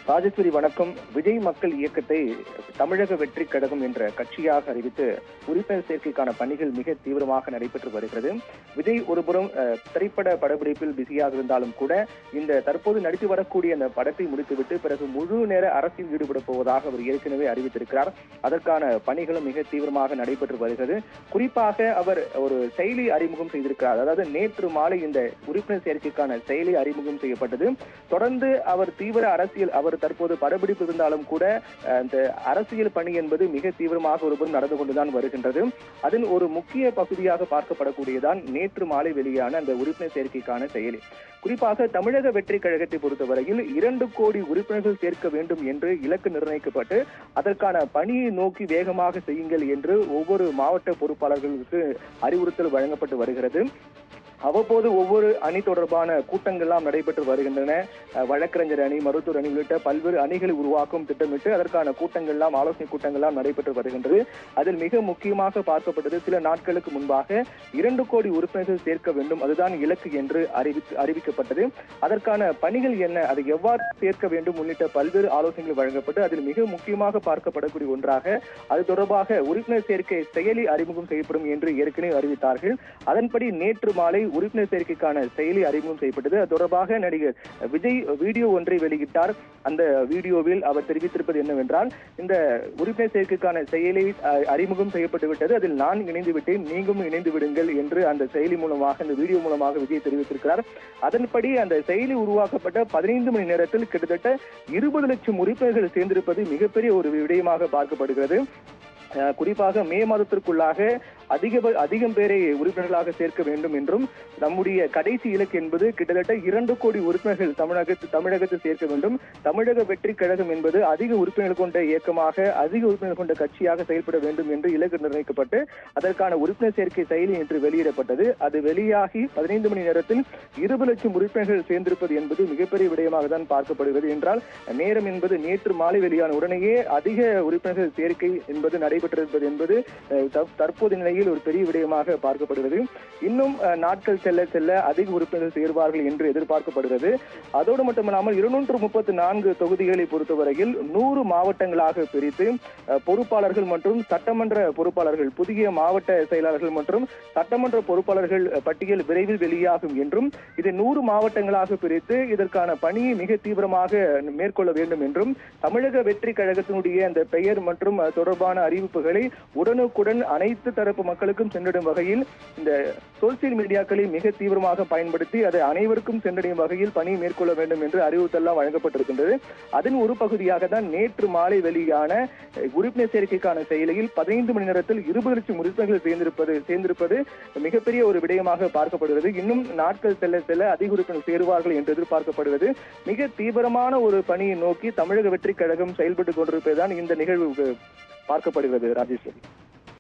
ராஜேஸ்வரி வணக்கம். விஜய் மக்கள் இயக்கத்தை தமிழக வெற்றி கழகம் என்ற கட்சியாக அறிவித்து உறுப்பினர் சேர்க்கைக்கான பணிகள் மிக தீவிரமாக நடைபெற்று வருகிறது. விஜய் ஒருபுறம் திரைப்பட படப்பிடிப்பில் பிஸியாக இருந்தாலும் கூட இந்த தற்போது நடித்து வரக்கூடிய அந்த படத்தை முடித்துவிட்டு பிறகு முழு நேர அரசியல் ஈடுபட போவதாக அவர் ஏற்கனவே அறிவித்திருக்கிறார். அதற்கான பணிகளும் மிக தீவிரமாக நடைபெற்று வருகிறது. குறிப்பாக அவர் ஒரு செயலி அறிமுகம் செய்திருக்கிறார். அதாவது நேற்று மாலை இந்த உறுப்பினர் சேர்க்கைக்கான செயலி அறிமுகம் செய்யப்பட்டது. தொடர்ந்து அவர் தீவிர அரசியல் அவர் தற்போது படப்பிடிப்பு இருந்தாலும் கூட அந்த அரசியல் பணி என்பது மிக தீவிரமாக ஒருபுறம் நடந்து கொண்டுதான் வருகின்றது. அதன் ஒரு முக்கிய பகுதியாக பார்க்கப்படக்கூடியதான் நேற்று மாலை வெளியான அந்த உறுப்பினர் சேர்க்கைக்கான செயலி. குறிப்பாக தமிழக வெற்றி கழகத்தை பொறுத்தவரையில் 2 கோடி உறுப்பினர்கள் சேர்க்க வேண்டும் என்று இலக்கு நிர்ணயிக்கப்பட்டு அதற்கான பணியை நோக்கி வேகமாக செய்யுங்கள் என்று ஒவ்வொரு மாவட்ட பொறுப்பாளர்களுக்கு அறிவுறுத்தல் வழங்கப்பட்டு வருகிறது. அவ்வப்போது ஒவ்வொரு அணி தொடர்பான கூட்டங்கள்லாம் நடைபெற்று வருகின்றன. வழக்கறிஞர் அணி, மருத்துவர் அணி உள்ளிட்ட பல்வேறு அணிகளை உருவாக்கும் திட்டமிட்டு அதற்கான கூட்டங்கள்லாம் ஆலோசனை கூட்டங்கள்லாம் நடைபெற்று வருகின்றது. அதில் மிக முக்கியமாக பார்க்கப்பட்டது சில நாட்களுக்கு முன்பாக 2 கோடி உறுப்பினர்கள் சேர்க்க வேண்டும், அதுதான் இலக்கு என்று அறிவிக்கப்பட்டது. அதற்கான பணிகள் என்ன, அதை எவ்வாறு சேர்க்க வேண்டும் உள்ளிட்ட பல்வேறு ஆலோசனைகள் வழங்கப்பட்டு அதில் மிக முக்கியமாக பார்க்கப்படக்கூடிய ஒன்றாக அது தொடர்பாக உறுப்பினர் சேர்க்கை செயலி அறிமுகம் செய்யப்படும் என்று ஏற்கனவே அறிவித்தார்கள். அதன்படி நேற்று மாலை உறுப்பினர் சேர்க்கைக்கான செயலி அறிமுகம் செய்யப்பட்டது. அது தொடர்பாக நடிகர் விஜய் வீடியோ ஒன்றை வெளியிட்டார். அந்த வீடியோவில் அவர் தெரிவித்திருப்பது என்னவென்றால், இந்த உறுப்பினர் சேர்க்கைக்கான செயலி அறிமுகம் செய்யப்பட்டு விட்டது, அதில் நான் இணைந்து விட்டேன், நீங்களும் இணைந்து விடுங்கள் என்று அந்த செயலி மூலமாக அந்த வீடியோ மூலமாக விஜய் தெரிவித்திருக்கிறார். அதன்படி அந்த செயலி உருவாக்கப்பட்ட 15 மணி நேரத்தில் கிட்டத்தட்ட 20 லட்சம் உறுப்பினர்கள் சேர்ந்திருப்பது மிகப்பெரிய ஒரு விடயமாக பார்க்கப்படுகிறது. குறிப்பாக மே மாதத்திற்குள்ளாக அதிகம் பேரை உறுப்பினர்களாக சேர்க்க வேண்டும் என்றும் நம்முடைய கடைசி இலக்கு என்பது கிட்டத்தட்ட 2 கோடி உறுப்பினர்கள் தமிழகத்தில் சேர்க்க வேண்டும். தமிழக வெற்றி கழகம் என்பது அதிக உறுப்பினர்கள் கொண்ட இயக்கமாக, அதிக உறுப்பினர்கள் கொண்ட கட்சியாக செயல்பட வேண்டும் என்று இலக்கு நிர்ணயிக்கப்பட்டு அதற்கான உறுப்பினர் சேர்க்கை செயலி என்று வெளியிடப்பட்டது. அது வெளியாகி 15 மணி நேரத்தில் 20 லட்சம் உறுப்பினர்கள் சேர்ந்திருப்பது என்பது மிகப்பெரிய விடயமாக தான் பார்க்கப்படுகிறது. என்றால் நேரம் என்பது நேற்று மாலை வெளியான உடனேயே அதிக உறுப்பினர்கள் சேர்க்கை என்பது நடைபெற்றிருப்பது என்பது தற்போது நிலையில் ஒரு பெரிய விடயமாக பார்க்கப்படுகிறது. இன்னும் நாட்கள் செல்ல செல்ல அதிக உறுப்பினர்கள் சேர்வார்கள் என்று எதிர்பார்க்கப்படுகிறது. அதோடு மட்டுமல்லாமல் 234 தொகுதிகளை பொறுத்தவரையில் 100 மாவட்டங்களாக பிரித்து பொறுப்பாளர்கள் மற்றும் சட்டமன்ற பொறுப்பாளர்கள், புதிய மாவட்ட செயலாளர்கள் மற்றும் சட்டமன்ற பொறுப்பாளர்கள் பட்டியல் விரைவில் வெளியாகும் என்றும், இதை 100 மாவட்டங்களாக பிரித்து இதற்கான பணியை மிக தீவிரமாக மேற்கொள்ள வேண்டும் என்றும், தமிழக வெற்றி கழகத்தினுடைய அந்த பெயர் மற்றும் தொடர்பான அறிவிப்புகளை உடனுக்குடன் அனைத்து தரப்பு மக்களுக்கும் சென்றடையும் வகையில் இந்த சோசியல் மீடியாக்களை மிக தீவிரமாக பயன்படுத்தி அதை அனைவருக்கும் சென்றடையும் வகையில் பணி மேற்கொள்ள வேண்டும் என்று அறிவுறுத்தல் வழங்கப்பட்டிருக்கின்றது. அதன் ஒரு பகுதியாக தான் நேற்று மாலை வெளியான உறுப்பினர் சேர்க்கைக்கான செயலியில் 15 மணி நேரத்தில் 20 லட்சம் உறுப்பினர்கள் சேர்ந்திருப்பது மிகப்பெரிய ஒரு விடயமாக பார்க்கப்படுகிறது. இன்னும் நாட்கள் செல்ல செல்ல அதிக உறுப்பினர்கள் சேருவார்கள் என்று எதிர்பார்க்கப்படுகிறது. மிக தீவிரமான ஒரு பணியை நோக்கி தமிழக வெற்றி கழகம் செயல்பட்டுக் கொண்டிருப்பதுதான் இந்த நிகழ்வு பார்க்கப்படுகிறது. ராஜேஸ்வரி.